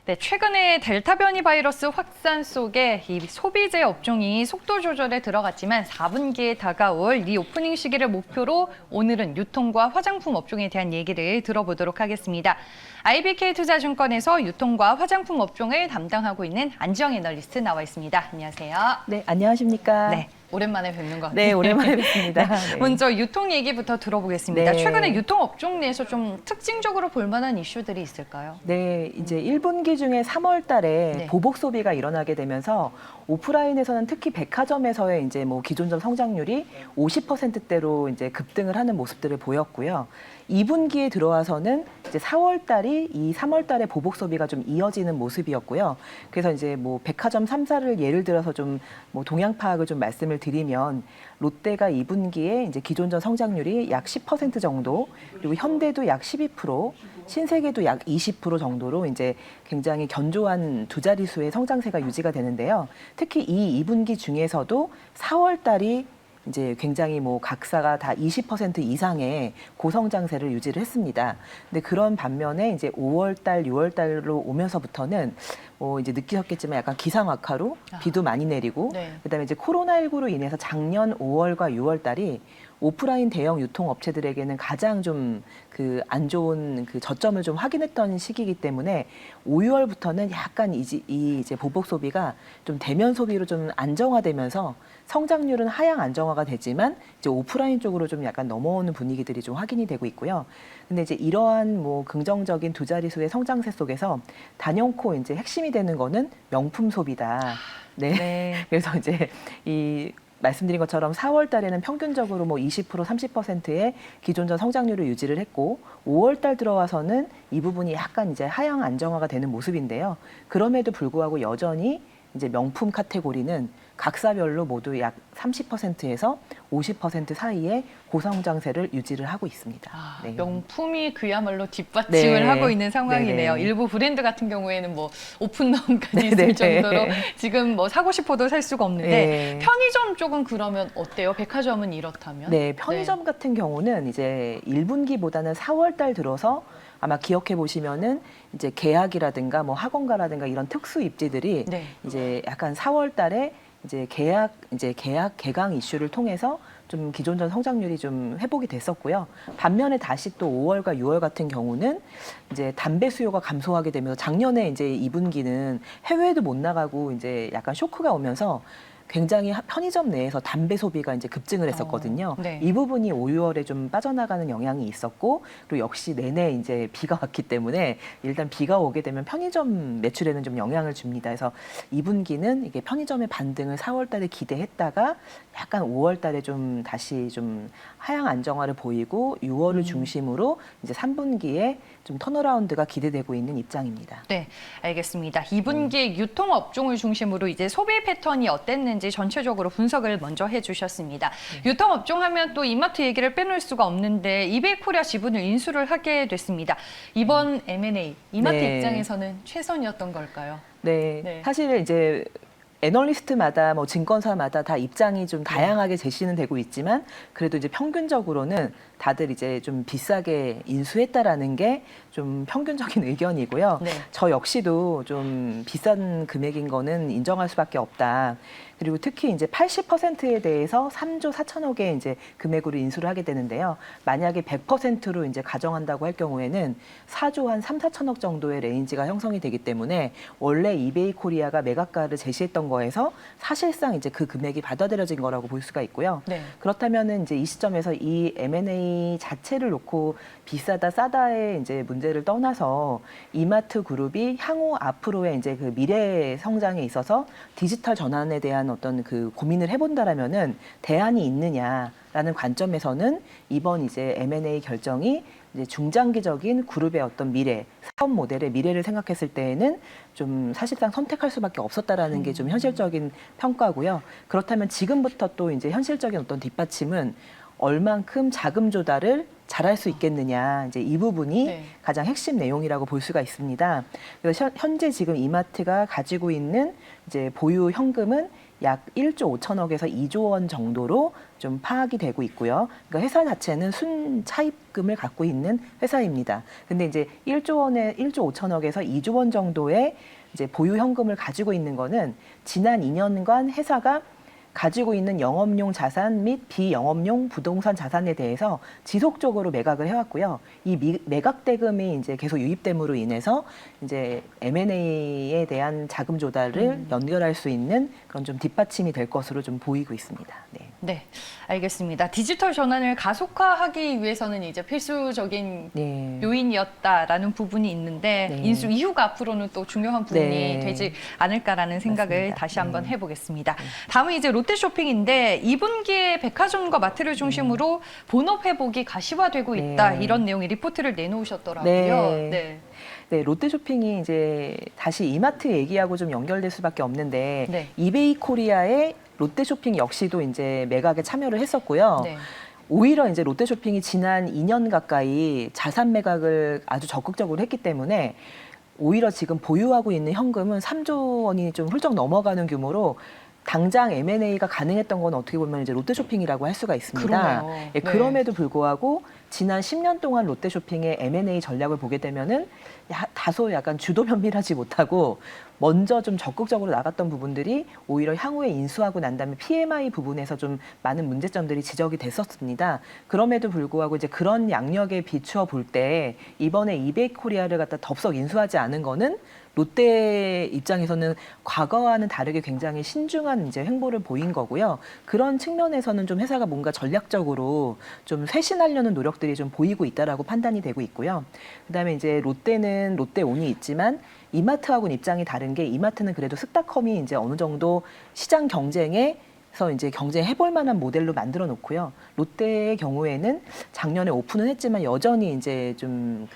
네, 최근에 델타 변이 바이러스 확산 속에 이 소비재 업종이 속도 조절에 들어갔지만 4분기에 다가올 리오프닝 시기를 목표로 오늘은 유통과 화장품 업종에 대한 얘기를 들어보도록 하겠습니다. IBK 투자증권에서 유통과 화장품 업종을 담당하고 있는 안지영 애널리스트 나와 있습니다. 안녕하세요. 네, 안녕하십니까. 네, 오랜만에 뵙는 것 같아요. 네, 오랜만에 뵙습니다. 네. 먼저 유통 얘기부터 들어보겠습니다. 네. 최근에 유통 업종 내에서 좀 특징적으로 볼 만한 이슈들이 있을까요? 네, 이제 1분기 중에 3월 달에 네. 보복 소비가 일어나게 되면서 오프라인에서는 특히 백화점에서의 이제 뭐 기존점 성장률이 50%대로 이제 급등을 하는 모습들을 보였고요. 2분기에 들어와서는 이제 4월 달이 이 3월 달에 보복 소비가 좀 이어지는 모습이었고요. 그래서 이제 뭐 백화점 3사를 예를 들어서 좀 뭐 동향 파악을 좀 말씀을 드리면 롯데가 2분기에 이제 기존점 성장률이 약 10% 정도, 그리고 현대도 약 12%, 신세계도 약 20% 정도로 이제 굉장히 견조한 두 자릿수의 성장세가 유지가 되는데요. 특히 이 2분기 중에서도 4월 달이 이제 굉장히 뭐 각사가 다 20% 이상의 고성장세를 유지를 했습니다. 근데 그런 반면에 이제 5월 달, 6월 달로 오면서부터는 뭐 이제 느끼셨겠지만 약간 기상악화로 비도 많이 내리고 네. 그다음에 이제 코로나19로 인해서 작년 5월과 6월 달이 오프라인 대형 유통업체들에게는 가장 좀 그 안 좋은 그 저점을 좀 확인했던 시기이기 때문에 5, 6월부터는 약간 이 이제 보복 소비가 좀 대면 소비로 좀 안정화되면서 성장률은 하향 안정화가 되지만 이제 오프라인 쪽으로 좀 약간 넘어오는 분위기들이 좀 확인이 되고 있고요. 근데 이제 이러한 뭐 긍정적인 두 자릿수의 성장세 속에서 단연코 이제 핵심이 되는 거는 명품 소비다. 네. 네. 그래서 이제 이 말씀드린 것처럼 4월 달에는 평균적으로 뭐 20%, 30%의 기존전 성장률을 유지를 했고 5월 달 들어와서는 이 부분이 약간 이제 하향 안정화가 되는 모습인데요. 그럼에도 불구하고 여전히 이제 명품 카테고리는 각사별로 모두 약 30%에서 50% 사이의 고성장세를 유지를 하고 있습니다. 네. 명품이 그야말로 뒷받침을 네. 하고 있는 상황이네요. 네네. 일부 브랜드 같은 경우에는 뭐 오픈런까지 있을 네네. 정도로 지금 뭐 사고 싶어도 살 수가 없는데 네. 편의점 쪽은 그러면 어때요? 백화점은 이렇다면? 네, 편의점 같은 경우는 이제 1분기보다는 4월 달 들어서 아마 기억해 보시면은 이제 계약이라든가 뭐 학원가라든가 이런 특수 입지들이 네. 이제 약간 4월 달에 이제 계약 개강 이슈를 통해서 좀 기존전 성장률이 좀 회복이 됐었고요. 반면에 다시 또 5월과 6월 같은 경우는 이제 담배 수요가 감소하게 되면서 작년에 이제 2분기는 해외에도 못 나가고 이제 약간 쇼크가 오면서 굉장히 편의점 내에서 담배 소비가 이제 급증을 했었거든요. 네. 이 부분이 5, 6월에 좀 빠져나가는 영향이 있었고, 그리고 역시 내내 이제 비가 왔기 때문에 일단 비가 오게 되면 편의점 매출에는 좀 영향을 줍니다. 그래서 2분기는 이게 편의점의 반등을 4월 달에 기대했다가 약간 5월 달에 좀 다시 좀 하향 안정화를 보이고 6월을 중심으로 이제 3분기에 좀 턴어라운드가 기대되고 있는 입장입니다. 네, 알겠습니다. 2분기 유통업종을 중심으로 이제 소비 패턴이 어땠는지 전체적으로 분석을 먼저 해주셨습니다. 유통업종 하면 또 이마트 얘기를 빼놓을 수가 없는데 이베이코리아 지분을 인수를 하게 됐습니다. 이번 M&A, 이마트 네. 입장에서는 최선이었던 걸까요? 네, 네. 사실 이제 애널리스트마다 뭐 증권사마다 다 입장이 좀 다양하게 제시는 되고 있지만 그래도 이제 평균적으로는 다들 이제 좀 비싸게 인수했다라는 게 좀 평균적인 의견이고요. 네. 저 역시도 좀 비싼 금액인 거는 인정할 수밖에 없다. 그리고 특히 이제 80%에 대해서 3조 4천억의 이제 금액으로 인수를 하게 되는데요. 만약에 100%로 이제 가정한다고 할 경우에는 4조 한 3, 4천억 정도의 레인지가 형성이 되기 때문에 원래 이베이 코리아가 매각가를 제시했던 거에서 사실상 이제 그 금액이 받아들여진 거라고 볼 수가 있고요. 네. 그렇다면은 이제 이 시점에서 이 M&A 자체를 놓고 비싸다 싸다의 이제 문제를 떠나서 이마트 그룹이 향후 앞으로의 이제 그 미래 성장에 있어서 디지털 전환에 대한 어떤 그 고민을 해본다라면은 대안이 있느냐라는 관점에서는 이번 이제 M&A 결정이 이제 중장기적인 그룹의 어떤 미래, 사업 모델의 미래를 생각했을 때에는 좀 사실상 선택할 수밖에 없었다라는 게 좀 현실적인 평가고요. 그렇다면 지금부터 또 이제 현실적인 어떤 뒷받침은 얼만큼 자금 조달을 잘할 수 있겠느냐, 이제 이 부분이 네. 가장 핵심 내용이라고 볼 수가 있습니다. 그래서 현재 지금 이마트가 가지고 있는 이제 보유 현금은 약 1조 5천억에서 2조 원 정도로 좀 파악이 되고 있고요. 그러니까 회사 자체는 순차입금을 갖고 있는 회사입니다. 근데 이제 1조 5천억에서 2조 원 정도의 이제 보유 현금을 가지고 있는 거는 지난 2년간 회사가 가지고 있는 영업용 자산 및 비영업용 부동산 자산에 대해서 지속적으로 매각을 해왔고요. 이 매각 대금이 이제 계속 유입됨으로 인해서 이제 M&A에 대한 자금 조달을 연결할 수 있는 그런 좀 뒷받침이 될 것으로 좀 보이고 있습니다. 네. 네, 알겠습니다. 디지털 전환을 가속화하기 위해서는 이제 필수적인 네. 요인이었다라는 부분이 있는데 네. 인수 이후가 앞으로는 또 중요한 부분이 네. 되지 않을까라는 생각을 맞습니다. 다시 한번 네. 해보겠습니다. 다음은 이제 롯데쇼핑인데 2분기에 백화점과 마트를 중심으로 본업 회복이 가시화되고 있다 네. 이런 내용의 리포트를 내놓으셨더라고요. 네. 네. 네, 롯데쇼핑이 이제 다시 이마트 얘기하고 좀 연결될 수밖에 없는데 네. 이베이 코리아의 롯데쇼핑 역시도 이제 매각에 참여를 했었고요. 네. 오히려 이제 롯데쇼핑이 지난 2년 가까이 자산 매각을 아주 적극적으로 했기 때문에 오히려 지금 보유하고 있는 현금은 3조 원이 좀 훌쩍 넘어가는 규모로 당장 M&A가 가능했던 건 어떻게 보면 이제 롯데쇼핑이라고 할 수가 있습니다. 그러네요. 예, 네. 그럼에도 불구하고 지난 10년 동안 롯데쇼핑의 M&A 전략을 보게 되면은 다소 약간 주도 면밀하지 못하고 먼저 좀 적극적으로 나갔던 부분들이 오히려 향후에 인수하고 난 다음에 PMI 부분에서 좀 많은 문제점들이 지적이 됐었습니다. 그럼에도 불구하고 이제 그런 양력에 비추어 볼 때 이번에 이베이 코리아를 갖다 덥석 인수하지 않은 거는 롯데 입장에서는 과거와는 다르게 굉장히 신중한 이제 행보를 보인 거고요. 그런 측면에서는 좀 회사가 뭔가 전략적으로 좀 쇄신하려는 노력들이 좀 보이고 있다라고 판단이 되고 있고요. 그다음에 이제 롯데는 롯데온이 있지만 이마트하고는 입장이 다른 게 이마트는 그래도 스타컴이 이제 어느 정도 시장 경쟁에서 이제 경쟁해볼 만한 모델로 만들어 놓고요. 롯데의 경우에는 작년에 오픈은 했지만 여전히 이제 좀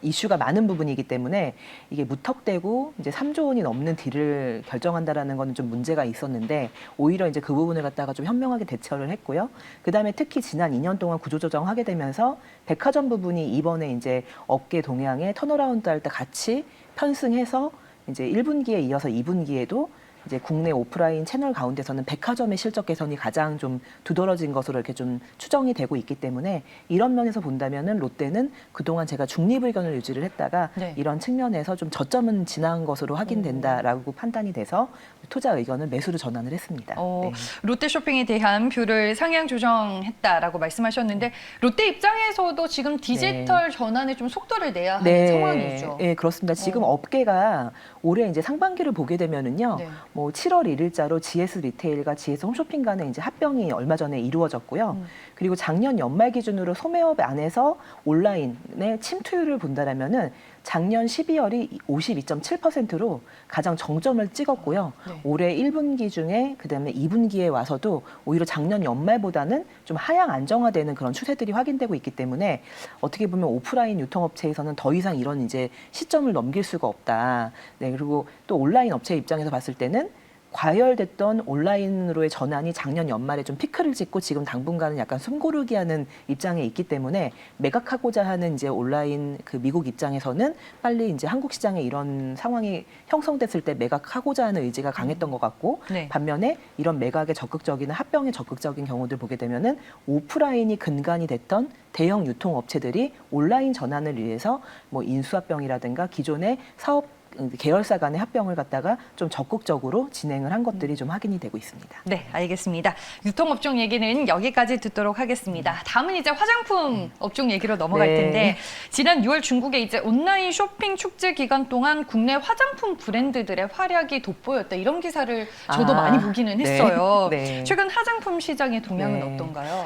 이슈가 많은 부분이기 때문에 이게 무턱대고 이제 3조 원이 넘는 딜을 결정한다라는 거는 좀 문제가 있었는데 오히려 이제 그 부분을 갖다가 좀 현명하게 대처를 했고요. 그다음에 특히 지난 2년 동안 구조조정하게 되면서 백화점 부분이 이번에 이제 업계 동향에 턴어라운드 할 때 같이 편승해서 이제 1분기에 이어서 2분기에도 이제 국내 오프라인 채널 가운데서는 백화점의 실적 개선이 가장 좀 두드러진 것으로 이렇게 좀 추정이 되고 있기 때문에 이런 면에서 본다면은 롯데는 그동안 제가 중립 의견을 유지를 했다가 네. 이런 측면에서 좀 저점은 지난 것으로 확인된다라고 판단이 돼서 투자 의견을 매수로 전환을 했습니다. 네. 롯데쇼핑에 대한 뷰를 상향 조정했다라고 말씀하셨는데 롯데 입장에서도 지금 디지털 전환에 좀 속도를 내야 하는 상황이죠. 네, 그렇습니다. 지금 업계가 올해 이제 상반기를 보게 되면은요. 네. 뭐 7월 1일자로 GS 리테일과 GS 홈쇼핑 간의 이제 합병이 얼마 전에 이루어졌고요. 그리고 작년 연말 기준으로 소매업 안에서 온라인의 침투율을 본다라면은 작년 12월이 52.7%로 가장 정점을 찍었고요. 네. 올해 1분기 중에 그다음에 2분기에 와서도 오히려 작년 연말보다는 좀 하향 안정화되는 그런 추세들이 확인되고 있기 때문에 어떻게 보면 오프라인 유통업체에서는 더 이상 이런 이제 시점을 넘길 수가 없다. 네, 그리고 또 온라인 업체 입장에서 봤을 때는 과열됐던 온라인으로의 전환이 작년 연말에 좀 피크를 찍고 지금 당분간은 약간 숨고르기 하는 입장에 있기 때문에 매각하고자 하는 이제 온라인 그 미국 입장에서는 빨리 이제 한국 시장에 이런 상황이 형성됐을 때 매각하고자 하는 의지가 강했던 것 같고 네. 반면에 이런 매각에 적극적인 합병에 적극적인 경우들 보게 되면은 오프라인이 근간이 됐던 대형 유통업체들이 온라인 전환을 위해서 뭐 인수합병이라든가 기존의 사업 계열사 간의 합병을 갖다가 좀 적극적으로 진행을 한 것들이 좀 확인이 되고 있습니다. 네, 알겠습니다. 유통업종 얘기는 여기까지 듣도록 하겠습니다. 다음은 이제 화장품 업종 얘기로 넘어갈 네. 텐데 지난 6월 중국에 이제 온라인 쇼핑 축제 기간 동안 국내 화장품 브랜드들의 활약이 돋보였다. 이런 기사를 저도 많이 보기는 네. 했어요. 네. 최근 화장품 시장의 동향은 네. 어떤가요?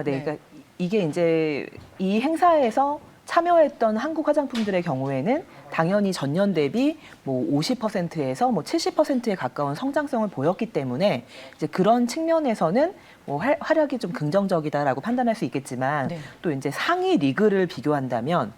네. 그러니까 이게 이제 이 행사에서 참여했던 한국 화장품들의 경우에는 당연히 전년 대비 뭐 50%에서 뭐 70%에 가까운 성장성을 보였기 때문에 이제 그런 측면에서는 뭐 활약이 좀 긍정적이다라고 판단할 수 있겠지만 네. 또 이제 상위 리그를 비교한다면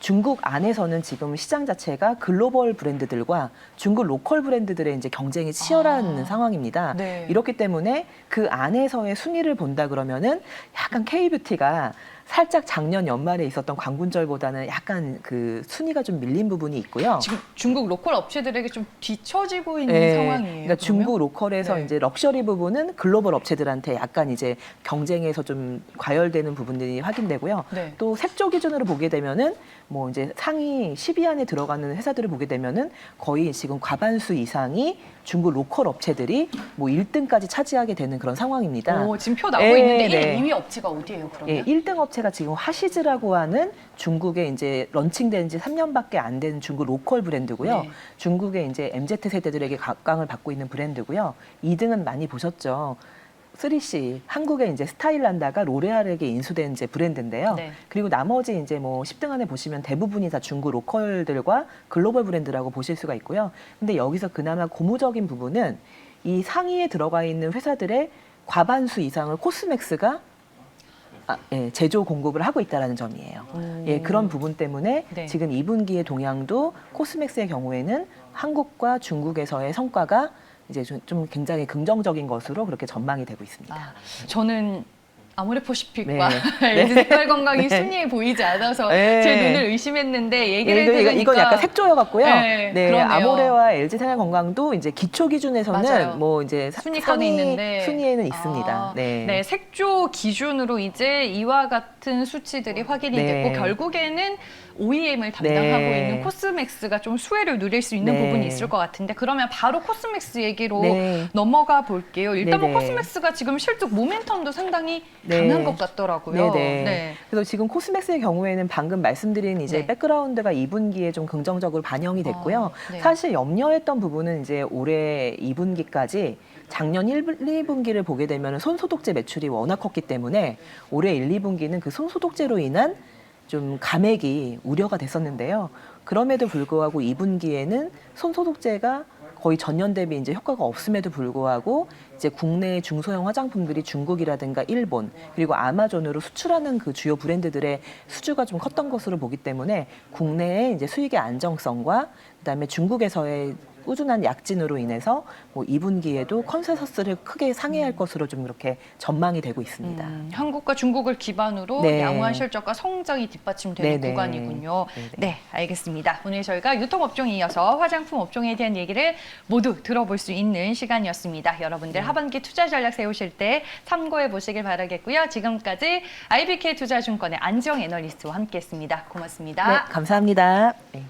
중국 안에서는 지금 시장 자체가 글로벌 브랜드들과 중국 로컬 브랜드들의 이제 경쟁이 치열한 상황입니다. 네. 이렇기 때문에 그 안에서의 순위를 본다 그러면은 약간 K뷰티가 살짝 작년 연말에 있었던 광군절보다는 약간 그 순위가 좀 밀린 부분이 있고요. 지금 중국 로컬 업체들에게 좀 뒤처지고 있는 네, 상황이에요. 그러니까 중국 로컬에서 네. 이제 럭셔리 부분은 글로벌 업체들한테 약간 이제 경쟁에서 좀 과열되는 부분들이 확인되고요. 네. 또 색조 기준으로 보게 되면은 뭐 이제 상위 10위 안에 들어가는 회사들을 보게 되면은 거의 지금 과반수 이상이 중국 로컬 업체들이 뭐 1등까지 차지하게 되는 그런 상황입니다. 오, 지금 표 나오고 네, 있는데 1, 네. 2위 업체가 어디예요, 그러면? 예, 1등 업체가 지금 화시즈라고 하는 중국에 이제 런칭된 지 3년밖에 안 된 중국 로컬 브랜드고요. 네. 중국의 이제 MZ 세대들에게 각광을 받고 있는 브랜드고요. 2등은 많이 보셨죠. 3C 한국의 이제 스타일란다가 로레알에게 인수된 이제 브랜드인데요. 네. 그리고 나머지 이제 뭐 10등 안에 보시면 대부분이 다 중국 로컬들과 글로벌 브랜드라고 보실 수가 있고요. 근데 여기서 그나마 고무적인 부분은 이 상위에 들어가 있는 회사들의 과반수 이상을 코스맥스가 제조 공급을 하고 있다는 점이에요. 예, 그런 부분 때문에 네. 지금 2분기의 동향도 코스맥스의 경우에는 한국과 중국에서의 성과가 이제 좀 굉장히 긍정적인 것으로 그렇게 전망이 되고 있습니다. 아, 저는 아모레퍼시픽과 네. LG 색깔 건강이 네. 순위에 보이지 않아서 네. 제 눈을 의심했는데 얘기를 이건 들으니까 약간 색조여갖고요. 네, 네, 그러네요. 아모레와 LG 생활 건강도 이제 기초 기준에서는 맞아요. 뭐 이제 순위권에 상위 있는데 순위에는 있습니다. 아, 네. 네, 색조 기준으로 이제 이와 같은 수치들이 확인이 네. 됐고 결국에는 OEM을 담당하고 네. 있는 코스맥스가 좀 수혜를 누릴 수 있는 네. 부분이 있을 것 같은데 그러면 바로 코스맥스 얘기로 네. 넘어가 볼게요. 일단 뭐 네네. 코스맥스가 지금 실적 모멘텀도 상당히 네. 강한 것 같더라고요. 네네. 네. 그래서 지금 코스맥스의 경우에는 방금 말씀드린 이제 네. 백그라운드가 2분기에 좀 긍정적으로 반영이 됐고요. 네. 사실 염려했던 부분은 이제 올해 2분기까지 작년 1, 2분기를 보게 되면 손소독제 매출이 워낙 컸기 때문에 올해 1, 2분기는 그 손소독제로 인한 좀 감액이 우려가 됐었는데요. 그럼에도 불구하고 2분기에는 손소독제가 거의 전년 대비 이제 효과가 없음에도 불구하고 이제 국내 중소형 화장품들이 중국이라든가 일본 그리고 아마존으로 수출하는 그 주요 브랜드들의 수주가 좀 컸던 것으로 보기 때문에 국내의 이제 수익의 안정성과 그다음에 중국에서의 꾸준한 약진으로 인해서 뭐 2분기에도 컨센서스를 크게 상회할 것으로 좀 이렇게 전망이 되고 있습니다. 한국과 중국을 기반으로 네. 양호한 실적과 성장이 뒷받침되는 네네. 구간이군요. 네네. 네, 알겠습니다. 오늘 저희가 유통업종에 이어서 화장품 업종에 대한 얘기를 모두 들어볼 수 있는 시간이었습니다. 여러분들 하반기 투자 전략 세우실 때 참고해 보시길 바라겠고요. 지금까지 IBK 투자증권의 안지영 애널리스트와 함께했습니다. 고맙습니다. 네, 감사합니다. 네.